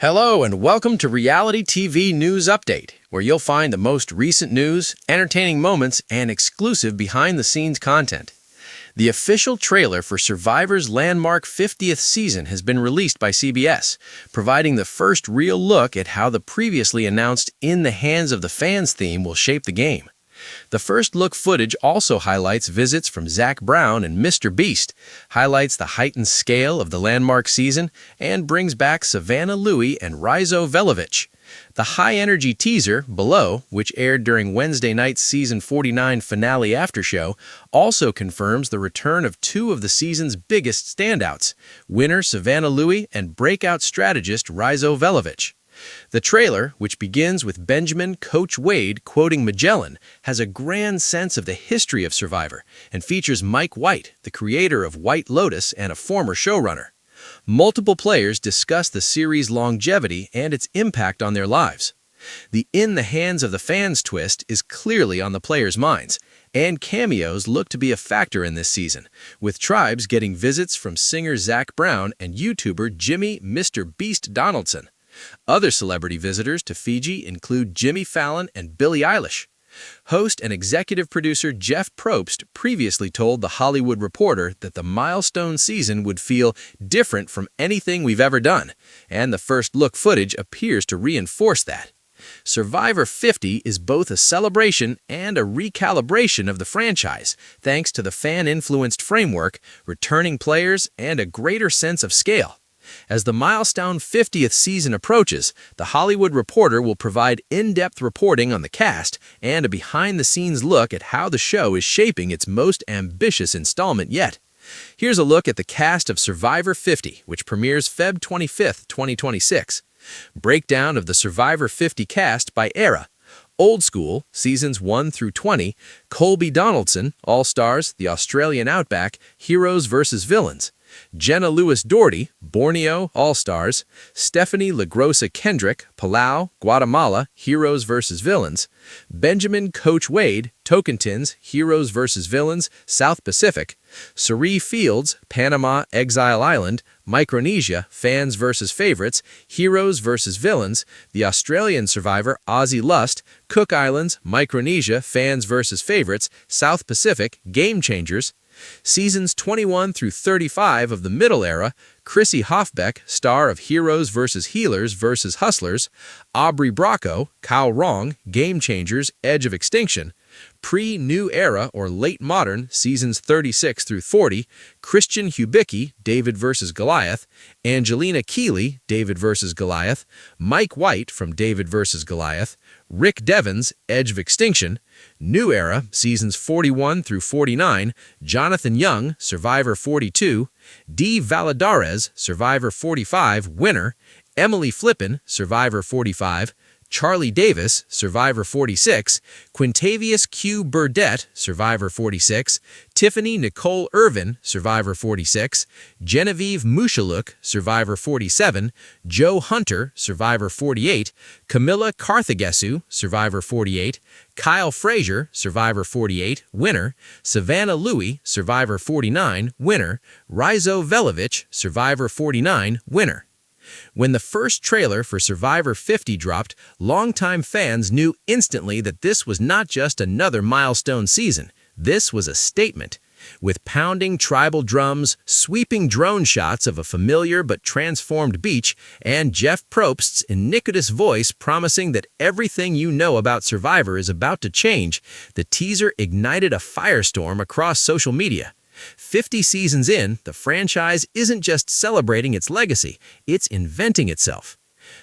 Hello and welcome to Reality TV News Update, where you'll find the most recent news, entertaining moments, and exclusive behind-the-scenes content. The official trailer for Survivor's landmark 50th season has been released by CBS, providing the first real look at how the previously announced In the Hands of the Fans theme will shape the game. The first look footage also highlights visits from Zach Brown and Mr. Beast, highlights the heightened scale of the landmark season, and brings back Savannah Louie and Rizzo Velovich. The high-energy teaser, Below, which aired during Wednesday night's Season 49 finale aftershow, also confirms the return of two of the season's biggest standouts, winner Savannah Louie and breakout strategist Rizzo Velovich. The trailer, which begins with Benjamin Coach Wade quoting Magellan, has a grand sense of the history of Survivor and features Mike White, the creator of White Lotus and a former showrunner. Multiple players discuss the series' longevity and its impact on their lives. The In the Hands of the Fans twist is clearly on the players' minds, and cameos look to be a factor in this season, with tribes getting visits from singer Zach Brown and YouTuber Jimmy Mr. Beast Donaldson. Other celebrity visitors to Fiji include Jimmy Fallon and Billie Eilish. Host and executive producer Jeff Probst previously told The Hollywood Reporter that the milestone season would feel different from anything we've ever done, and the first look footage appears to reinforce that. Survivor 50 is both a celebration and a recalibration of the franchise, thanks to the fan-influenced framework, returning players, and a greater sense of scale. As the milestone 50th season approaches, The Hollywood Reporter will provide in-depth reporting on the cast and a behind-the-scenes look at how the show is shaping its most ambitious installment yet. Here's a look at the cast of Survivor 50, which premieres Feb 25, 2026. Breakdown of the Survivor 50 cast by era. Old School, Seasons 1 through 20, Colby Donaldson, All-Stars, The Australian Outback, Heroes vs. Villains. Jenna Lewis-Doherty, Borneo, All-Stars, Stephanie LaGrossa Kendrick, Palau, Guatemala, Heroes vs. Villains, Benjamin Coach Wade, Tocantins, Heroes vs. Villains, South Pacific, Sari Fields, Panama, Exile Island, Micronesia, Fans vs. Favorites, Heroes vs. Villains, the Australian Survivor, Aussie Lust, Cook Islands, Micronesia, Fans vs. Favorites, South Pacific, Game Changers. Seasons 21 through 35 of the Middle Era, Chrissy Hofbeck, star of Heroes vs. Healers vs. Hustlers, Aubrey Bracco, Kyle Wrong, Game Changers, Edge of Extinction. Pre-New Era or Late Modern, Seasons 36 through 40, Christian Hubicki, David vs. Goliath, Angelina Keeley, David vs. Goliath, Mike White from David vs. Goliath, Rick Devens, Edge of Extinction, New Era, Seasons 41 through 49, Jonathan Young, Survivor 42, Dee Valladares, Survivor 45, Winner, Emily Flippin, Survivor 45, Charlie Davis, Survivor 46, Quintavious Q. Burdett, Survivor 46, Tiffany Nicole Irvin, Survivor 46, Genevieve Mushaluk, Survivor 47, Joe Hunter, Survivor 48, Camilla Carthagesu, Survivor 48, Kyle Frazier, Survivor 48, Winner, Savannah Louie, Survivor 49, Winner, Rizzo Velovich, Survivor 49, Winner. When the first trailer for Survivor 50 dropped, longtime fans knew instantly that this was not just another milestone season. This was a statement. With pounding tribal drums, sweeping drone shots of a familiar but transformed beach, and Jeff Probst's iniquitous voice promising that everything you know about Survivor is about to change, the teaser ignited a firestorm across social media. 50 seasons in, the franchise isn't just celebrating its legacy, it's inventing itself.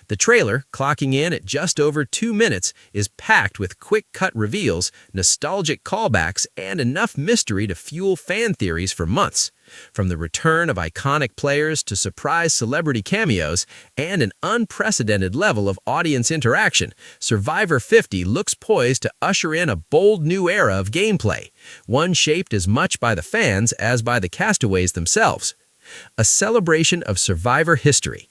The trailer, clocking in at just over 2 minutes, is packed with quick-cut reveals, nostalgic callbacks, and enough mystery to fuel fan theories for months. From the return of iconic players to surprise celebrity cameos and an unprecedented level of audience interaction, Survivor 50 looks poised to usher in a bold new era of gameplay, one shaped as much by the fans as by the castaways themselves. A celebration of Survivor history.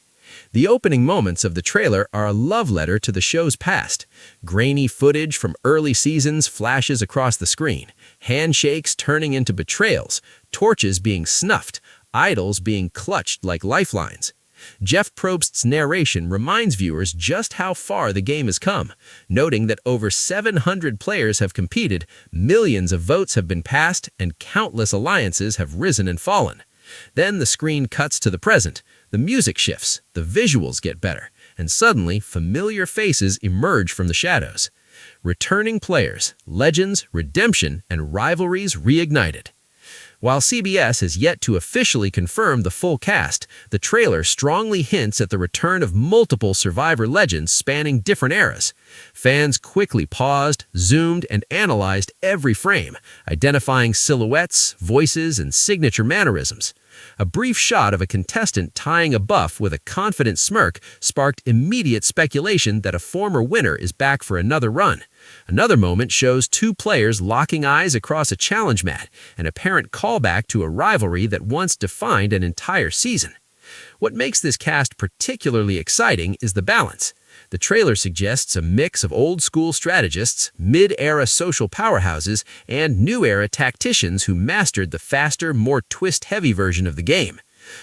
The opening moments of the trailer are a love letter to the show's past. Grainy footage from early seasons flashes across the screen, handshakes turning into betrayals, torches being snuffed, idols being clutched like lifelines. Jeff Probst's narration reminds viewers just how far the game has come, noting that over 700 players have competed, millions of votes have been passed, and countless alliances have risen and fallen. Then the screen cuts to the present, the music shifts, the visuals get better, and suddenly familiar faces emerge from the shadows. Returning players, legends, redemption, and rivalries reignited. While CBS has yet to officially confirm the full cast, the trailer strongly hints at the return of multiple Survivor legends spanning different eras. Fans quickly paused, zoomed, and analyzed every frame, identifying silhouettes, voices, and signature mannerisms. A brief shot of a contestant tying a buff with a confident smirk sparked immediate speculation that a former winner is back for another run. Another moment shows two players locking eyes across a challenge mat, an apparent callback to a rivalry that once defined an entire season. What makes this cast particularly exciting is the balance. The trailer suggests a mix of old-school strategists, mid-era social powerhouses, and new-era tacticians who mastered the faster, more twist-heavy version of the game.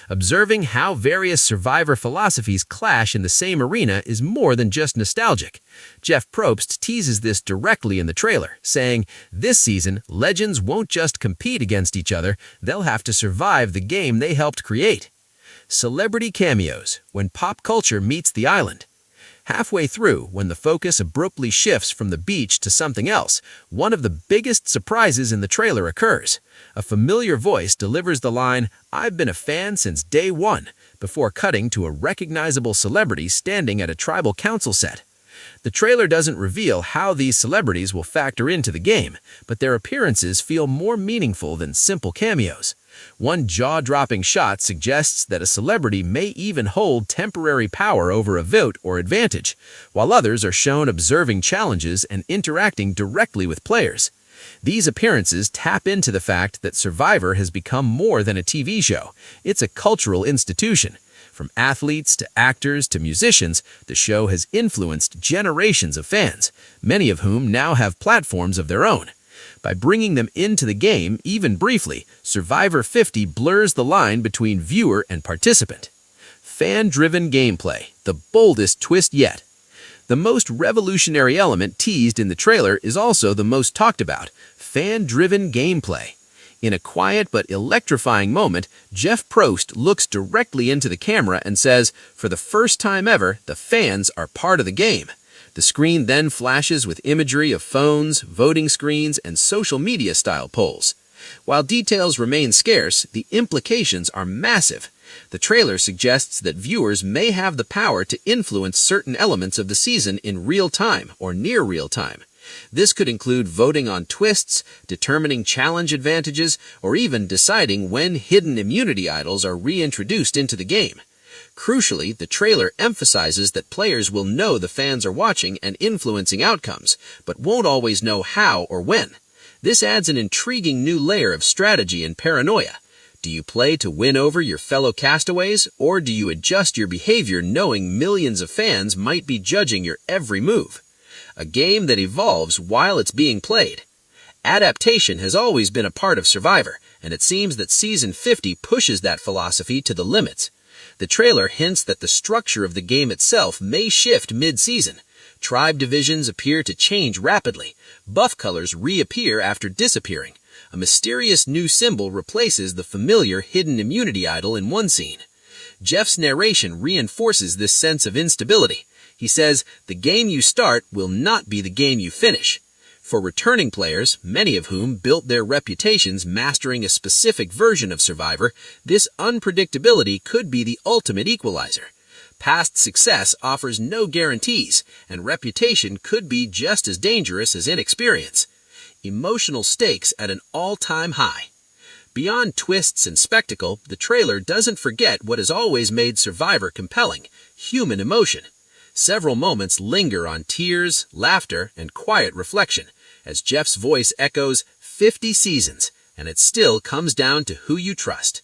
Observing how various Survivor philosophies clash in the same arena is more than just nostalgic. Jeff Probst teases this directly in the trailer, saying, "This season, legends won't just compete against each other, they'll have to survive the game they helped create." Celebrity cameos, when pop culture meets the island. Halfway through, when the focus abruptly shifts from the beach to something else, one of the biggest surprises in the trailer occurs. A familiar voice delivers the line, "I've been a fan since day one," before cutting to a recognizable celebrity standing at a tribal council set. The trailer doesn't reveal how these celebrities will factor into the game, but their appearances feel more meaningful than simple cameos. One jaw-dropping shot suggests that a celebrity may even hold temporary power over a vote or advantage, while others are shown observing challenges and interacting directly with players. These appearances tap into the fact that Survivor has become more than a TV show. It's a cultural institution. From athletes to actors to musicians, the show has influenced generations of fans, many of whom now have platforms of their own. By bringing them into the game, even briefly, Survivor 50 blurs the line between viewer and participant. Fan-driven gameplay, the boldest twist yet. The most revolutionary element teased in the trailer is also the most talked about, fan-driven gameplay. In a quiet but electrifying moment, Jeff Probst looks directly into the camera and says, "For the first time ever, the fans are part of the game." The screen then flashes with imagery of phones, voting screens, and social media-style polls. While details remain scarce, the implications are massive. The trailer suggests that viewers may have the power to influence certain elements of the season in real time or near real time. This could include voting on twists, determining challenge advantages, or even deciding when hidden immunity idols are reintroduced into the game. Crucially, the trailer emphasizes that players will know the fans are watching and influencing outcomes, but won't always know how or when. This adds an intriguing new layer of strategy and paranoia. Do you play to win over your fellow castaways, or do you adjust your behavior knowing millions of fans might be judging your every move? A game that evolves while it's being played. Adaptation has always been a part of Survivor, and it seems that Season 50 pushes that philosophy to the limits. The trailer hints that the structure of the game itself may shift mid-season. Tribe divisions appear to change rapidly. Buff colors reappear after disappearing. A mysterious new symbol replaces the familiar hidden immunity idol in one scene. Jeff's narration reinforces this sense of instability. He says, "The game you start will not be the game you finish." For returning players, many of whom built their reputations mastering a specific version of Survivor, this unpredictability could be the ultimate equalizer. Past success offers no guarantees, and reputation could be just as dangerous as inexperience. Emotional stakes at an all-time high. Beyond twists and spectacle, the trailer doesn't forget what has always made Survivor compelling: human emotion. Several moments linger on tears, laughter, and quiet reflection, as Jeff's voice echoes 50 seasons, and it still comes down to who you trust.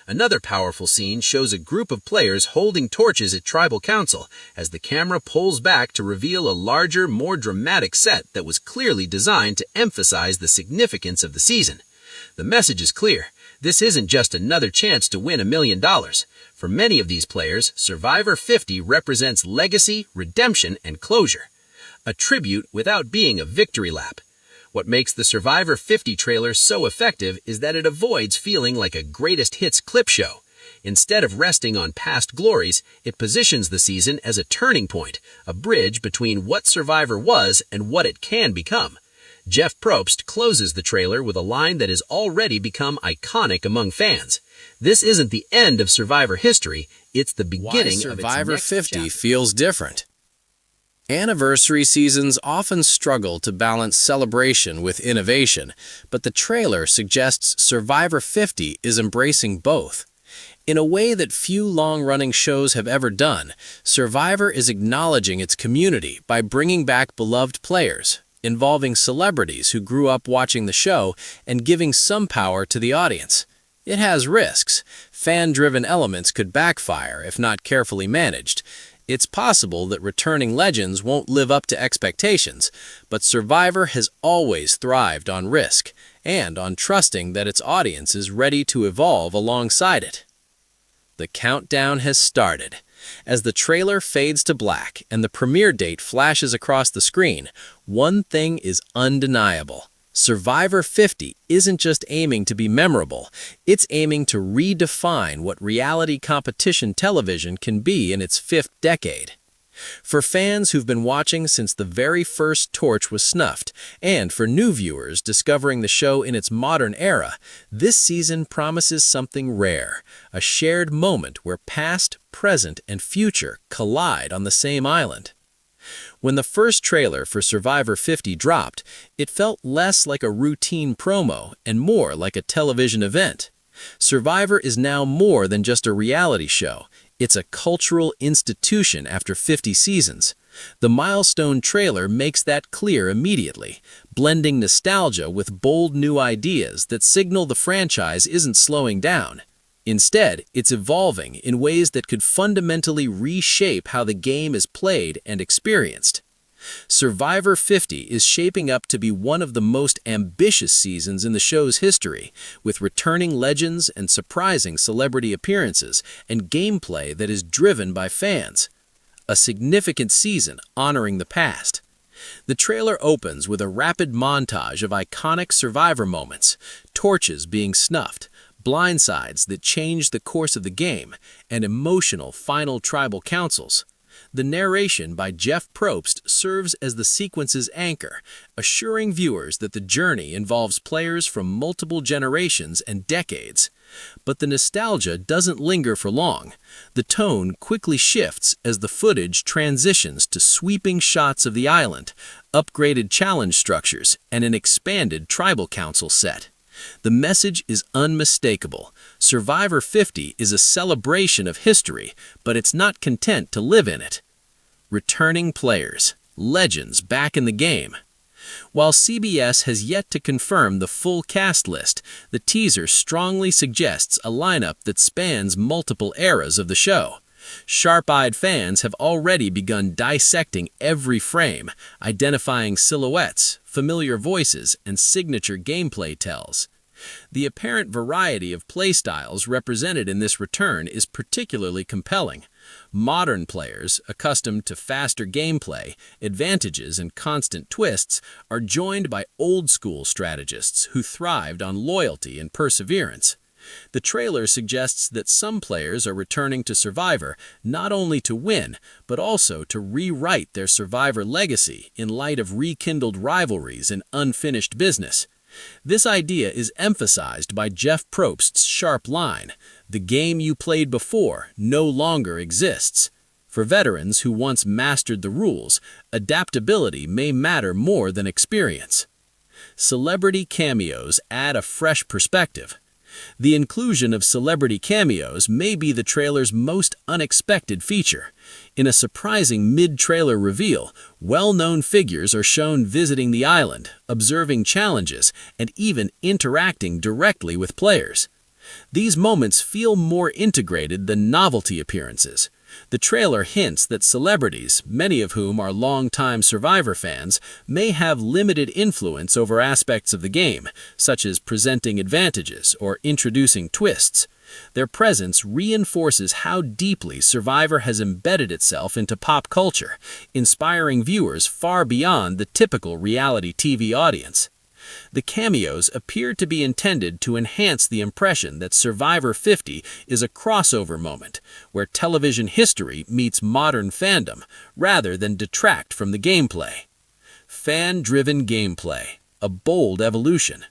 Another powerful scene shows a group of players holding torches at Tribal Council as the camera pulls back to reveal a larger, more dramatic set that was clearly designed to emphasize the significance of the season. The message is clear. This isn't just another chance to win $1 million. For many of these players, Survivor 50 represents legacy, redemption, and closure. A tribute without being a victory lap. What makes the Survivor 50 trailer so effective is that it avoids feeling like a greatest hits clip show. Instead of resting on past glories, it positions the season as a turning point, a bridge between what Survivor was and what it can become. Jeff Probst closes the trailer with a line that has already become iconic among fans. This isn't the end of Survivor history, it's the beginning of its Survivor next 50 chapter. feels different. Anniversary seasons often struggle to balance celebration with innovation, but the trailer suggests Survivor 50 is embracing both. In a way that few long-running shows have ever done, Survivor is acknowledging its community by bringing back beloved players, involving celebrities who grew up watching the show, and giving some power to the audience. It has risks. Fan-driven elements could backfire if not carefully managed. It's possible that returning legends won't live up to expectations, but Survivor has always thrived on risk and on trusting that its audience is ready to evolve alongside it. The countdown has started. As the trailer fades to black and the premiere date flashes across the screen, one thing is undeniable. Survivor 50 isn't just aiming to be memorable, it's aiming to redefine what reality competition television can be in its fifth decade. For fans who've been watching since the very first torch was snuffed, and for new viewers discovering the show in its modern era, this season promises something rare, a shared moment where past, present, and future collide on the same island. When the first trailer for Survivor 50 dropped, it felt less like a routine promo and more like a television event. Survivor is now more than just a reality show. It's a cultural institution after 50 seasons. The milestone trailer makes that clear immediately, blending nostalgia with bold new ideas that signal the franchise isn't slowing down. Instead, it's evolving in ways that could fundamentally reshape how the game is played and experienced. Survivor 50 is shaping up to be one of the most ambitious seasons in the show's history, with returning legends and surprising celebrity appearances and gameplay that is driven by fans. A significant season honoring the past. The trailer opens with a rapid montage of iconic Survivor moments, torches being snuffed, blindsides that change the course of the game, and emotional final tribal councils. The narration by Jeff Probst serves as the sequence's anchor, assuring viewers that the journey involves players from multiple generations and decades. But the nostalgia doesn't linger for long. The tone quickly shifts as the footage transitions to sweeping shots of the island, upgraded challenge structures, and an expanded tribal council set. The message is unmistakable. Survivor 50 is a celebration of history, but it's not content to live in it. Returning players, legends back in the game. While CBS has yet to confirm the full cast list, the teaser strongly suggests a lineup that spans multiple eras of the show. Sharp-eyed fans have already begun dissecting every frame, identifying silhouettes, familiar voices, and signature gameplay tells. The apparent variety of playstyles represented in this return is particularly compelling. Modern players, accustomed to faster gameplay, advantages, and constant twists, are joined by old-school strategists who thrived on loyalty and perseverance. The trailer suggests that some players are returning to Survivor not only to win, but also to rewrite their Survivor legacy in light of rekindled rivalries and unfinished business. This idea is emphasized by Jeff Probst's sharp line, "The game you played before no longer exists." For veterans who once mastered the rules, adaptability may matter more than experience. Celebrity cameos add a fresh perspective. The inclusion of celebrity cameos may be the trailer's most unexpected feature. In a surprising mid-trailer reveal, well-known figures are shown visiting the island, observing challenges, and even interacting directly with players. These moments feel more integrated than novelty appearances. The trailer hints that celebrities, many of whom are longtime Survivor fans, may have limited influence over aspects of the game, such as presenting advantages or introducing twists. Their presence reinforces how deeply Survivor has embedded itself into pop culture, inspiring viewers far beyond the typical reality TV audience. The cameos appear to be intended to enhance the impression that Survivor 50 is a crossover moment, where television history meets modern fandom, rather than detract from the gameplay. Fan-driven gameplay, a bold evolution.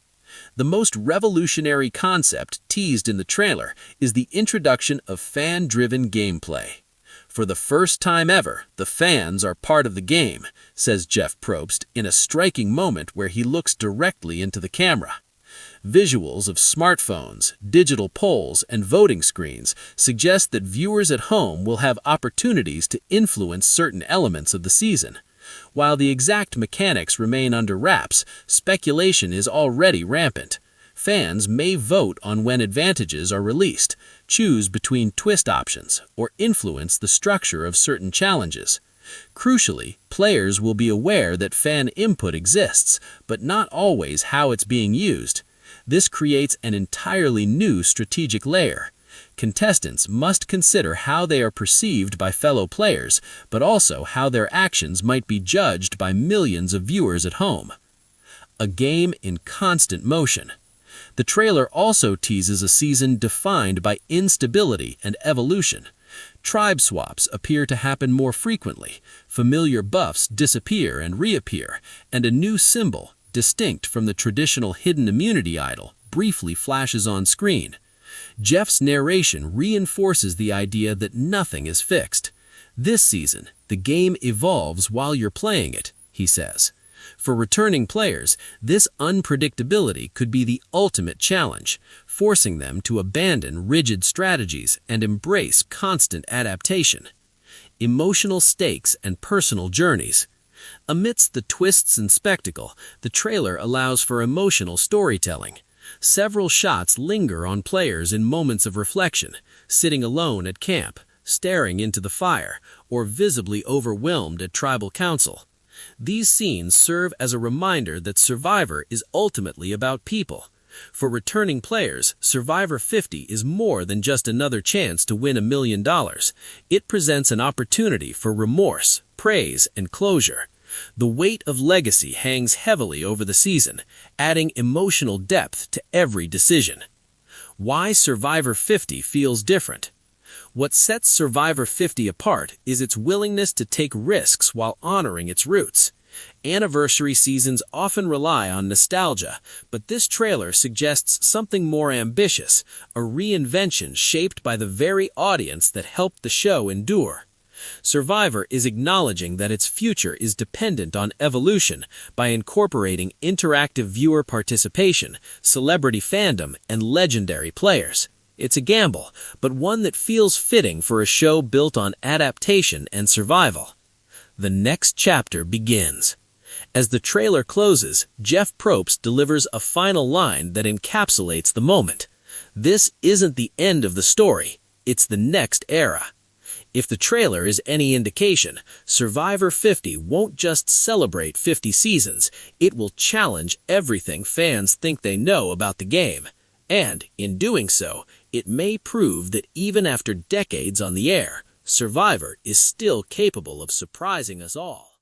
The most revolutionary concept teased in the trailer is the introduction of fan-driven gameplay. For the first time ever, the fans are part of the game, says Jeff Probst in a striking moment where he looks directly into the camera. Visuals of smartphones, digital polls, and voting screens suggest that viewers at home will have opportunities to influence certain elements of the season. While the exact mechanics remain under wraps, speculation is already rampant. Fans may vote on when advantages are released, choose between twist options, or influence the structure of certain challenges. Crucially, players will be aware that fan input exists, but not always how it's being used. This creates an entirely new strategic layer. Contestants must consider how they are perceived by fellow players, but also how their actions might be judged by millions of viewers at home. A game in constant motion. The trailer also teases a season defined by instability and evolution. Tribe swaps appear to happen more frequently, familiar buffs disappear and reappear, and a new symbol, distinct from the traditional hidden immunity idol, briefly flashes on screen. Jeff's narration reinforces the idea that nothing is fixed. This season, the game evolves while you're playing it, he says. For returning players, this unpredictability could be the ultimate challenge, forcing them to abandon rigid strategies and embrace constant adaptation. Emotional stakes and personal journeys. Amidst the twists and spectacle, the trailer allows for emotional storytelling. Several shots linger on players in moments of reflection, sitting alone at camp, staring into the fire, or visibly overwhelmed at tribal council. These scenes serve as a reminder that Survivor is ultimately about people. For returning players, Survivor 50 is more than just another chance to win $1 million. It presents an opportunity for remorse, praise, and closure. The weight of legacy hangs heavily over the season, adding emotional depth to every decision. Why Survivor 50 feels different. What sets Survivor 50 apart is its willingness to take risks while honoring its roots. Anniversary seasons often rely on nostalgia, but this trailer suggests something more ambitious, a reinvention shaped by the very audience that helped the show endure. Survivor is acknowledging that its future is dependent on evolution by incorporating interactive viewer participation, celebrity fandom, and legendary players. It's a gamble, but one that feels fitting for a show built on adaptation and survival. The next chapter begins. As the trailer closes, Jeff Probst delivers a final line that encapsulates the moment. This isn't the end of the story, it's the next era. If the trailer is any indication, Survivor 50 won't just celebrate 50 seasons, it will challenge everything fans think they know about the game. And, in doing so, it may prove that even after decades on the air, Survivor is still capable of surprising us all.